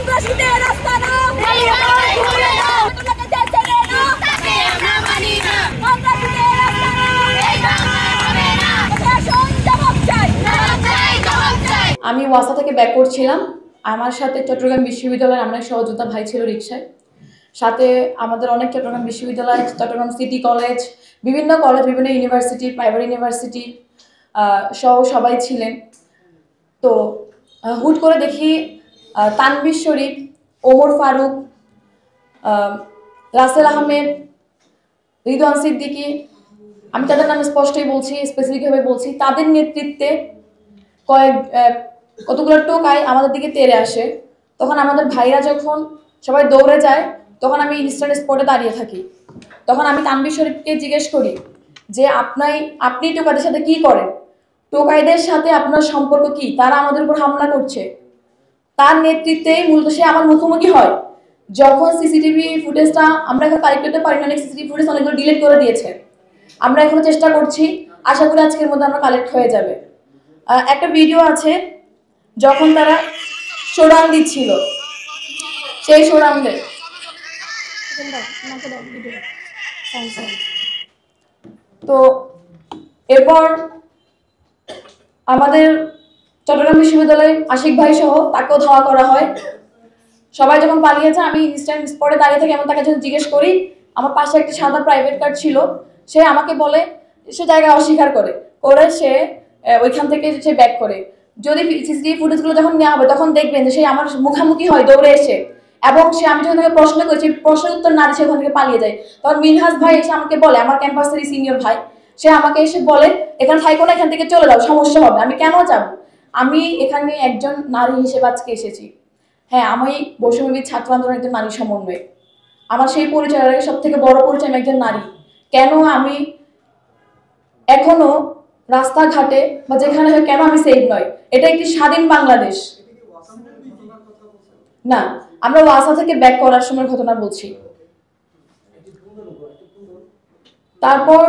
সন্ত্রাসীদের রাস্তা না, আমি ওয়াসা থেকে ব্যাক করছিলাম। আমার সাথে চট্টগ্রাম বিশ্ববিদ্যালয়ের আমার এক সহযোদ্ধা ভাই ছিল রিকশায়, সাথে আমাদের অনেক চট্টগ্রাম বিশ্ববিদ্যালয়, চট্টগ্রাম সিটি কলেজ, বিভিন্ন ইউনিভার্সিটি, প্রাইভেট ইউনিভার্সিটি সহ সবাই ছিলেন। তো হুট করে দেখি তানভীর শরীফ, ওমর ফারুক, রাসেল আহমেদ, রিদওয়ান সিদ্দিকী, আমি তাদের নাম স্পষ্টই বলছি, স্পেসিফিকভাবে বলছি, তাদের নেতৃত্বে কতগুলো টোকাই আমাদের দিকে তেড়ে আসে। তখন আমাদের ভাইরা যখন সবাই দৌড়ে যায়, তখন আমি ইনস্ট্যান্ট স্পটে দাঁড়িয়ে থাকি। তখন আমি তানভীর শরীফকে জিজ্ঞেস করি যে আপনি টোকাইদের সাথে কি করেন, টোকাইদের সাথে আপনার সম্পর্ক কি, তারা আমাদের উপর হামলা করছে। তার নেতৃত্বেই মূলত সে আমার মুখোমুখি হয়। যখন সিসিটিভি ফুটেজটা আমরা এখন কালেক্ট করতে পারি না, অনেক সিসিটিভি ফুটেজ অনেকগুলো ডিলিট করে দিয়েছে, আমরা এখনো চেষ্টা করছি, আশা করি আজকের মধ্যে আমরা কালেক্ট হয়ে যাবে। একটা ভিডিও আছে যখন তারা শোডাউন দিচ্ছিল, সেই শোডাউনে তো এরপর আমাদের চট্টগ্রাম বিশ্ববিদ্যালয়ে আশিক ভাই সহ তাকেও ধাওয়া করা হয়। সবাই যখন পালিয়েছে আমি ইনস্ট্যান্ট স্পটে দাঁড়িয়ে থেকে এমন তাকে যখন জিজ্ঞেস করি, আমার পাশে একটা সাদা প্রাইভেট কার ছিল, সে আমাকে বলে, সে জায়গায় অস্বীকার করে সে ওইখান থেকে সে ব্যাক করে। যদি সিসিটিভি ফুটেজগুলো যখন নেওয়া হবে তখন দেখবেন যে সে আমার মুখামুখি হয় দৌড়ে এসে, এবং সে আমি যখন তাকে প্রশ্ন করেছি প্রশ্নের উত্তর না দিয়ে সে ওখান থেকে পালিয়ে যায়। তখন মিনহাজ ভাই এসে আমাকে বলে, আমার ক্যাম্পাসেরই সিনিয়র ভাই, সে আমাকে এসে বলে এখানে থাইকো না, এখান থেকে চলে যাও, সমস্যা হবে। আমি কেন যাব? আমি এখানে একজন নারী হিসেবে আজকে এসেছি। হ্যাঁ, আমি বৈষম্যবিদ ছাত্র আন্দোলনের একজন নারী সমন্বয়, আমার সেই পরিচয়ের আগে সব থেকে বড় পরিচয় আমি একজন নারী। কেন আমি এখনো রাস্তাঘাটে বা যেখানে হয় কেন আমি সেফ নয়? এটা একটি স্বাধীন বাংলাদেশ না, আমরা ওয়াসা থেকে ব্যাক করার সময় ঘটনা বলছি। তারপর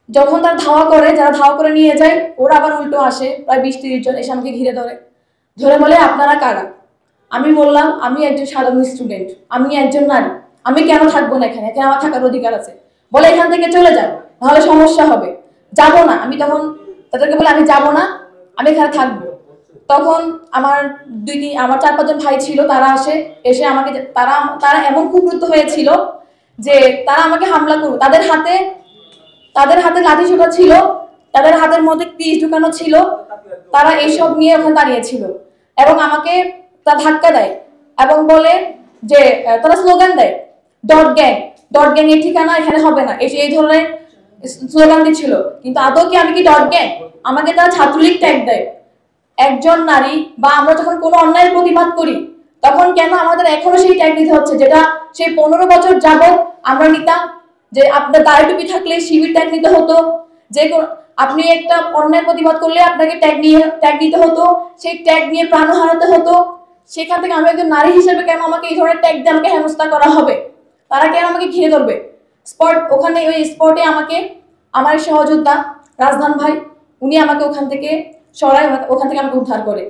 যখন তারা ধাওয়া করে, যারা ধাওয়া করে নিয়ে যায়, ওরা আবার উল্টো আসে, প্রায় 20-30 জন এসে আমাকে ঘিরে ধরে বলে আপনারা কারা? আমি বললাম আমি একজন সাধারণ স্টুডেন্ট, আমি একজন নারী, আমি কেন থাকবো না এখানে, এখানে আমার থাকার অধিকার আছে। বলে এখান থেকে চলে যান, নাহলে সমস্যা হবে। যাব না, আমি তখন তাদেরকে বলে আমি যাব না, আমি এখানে থাকবো। তখন আমার 4-5 জন ভাই ছিল, তারা এসে আমাকে তারা এমন কুপ্রুত হয়েছিল যে তারা আমাকে হামলা করবে। তাদের হাতে লাঠি সোটা ছিল, তাদের হাতের মধ্যে পিস ঢুকানো ছিল, তারা এইসব নিয়ে ওখানে দাঁড়িয়েছিল এবং আমাকে তা ধাক্কা দেয় এবং বলে যে তারা স্লোগান দেয় ডট গ্যাং এর ঠিকানা এখানে হবে না, এই ধরনের স্লোগান দিচ্ছিল। কিন্তু আদৌ কি আমি কি ডট গ্যাং? আমাকে তারা ছাত্রলীগ ট্যাগ দেয়। একজন নারী বা আমরা যখন কোনো অন্যায়ের প্রতিবাদ করি তখন কেন আমাদের এখনো সেই ট্যাগ দিতে হচ্ছে, যেটা সেই 15 বছর যাবত আমরা নিতাম। যে আপনার দাড়ি টুপি থাকলে শিবির ট্যাগ নিতে হতো, যে আপনি একটা অন্যায় প্রতিবাদ করলে আপনাকে ট্যাগ দিতে হতো, সেই ট্যাগ নিয়ে প্রাণ হারাতে হতো। সেখান থেকে আমি একজন নারী হিসেবে কেন আমাকে এই ধরনের ট্যাগ দিয়ে আমাকে হেনস্থা করা হবে? তারা কেন আমাকে ঘিরে ধরবে? ওখানে ওই স্পটে আমাকে আমার সহযোদ্ধা রাজধান ভাই, উনি আমাকে ওখান থেকে আমাকে উদ্ধার করে।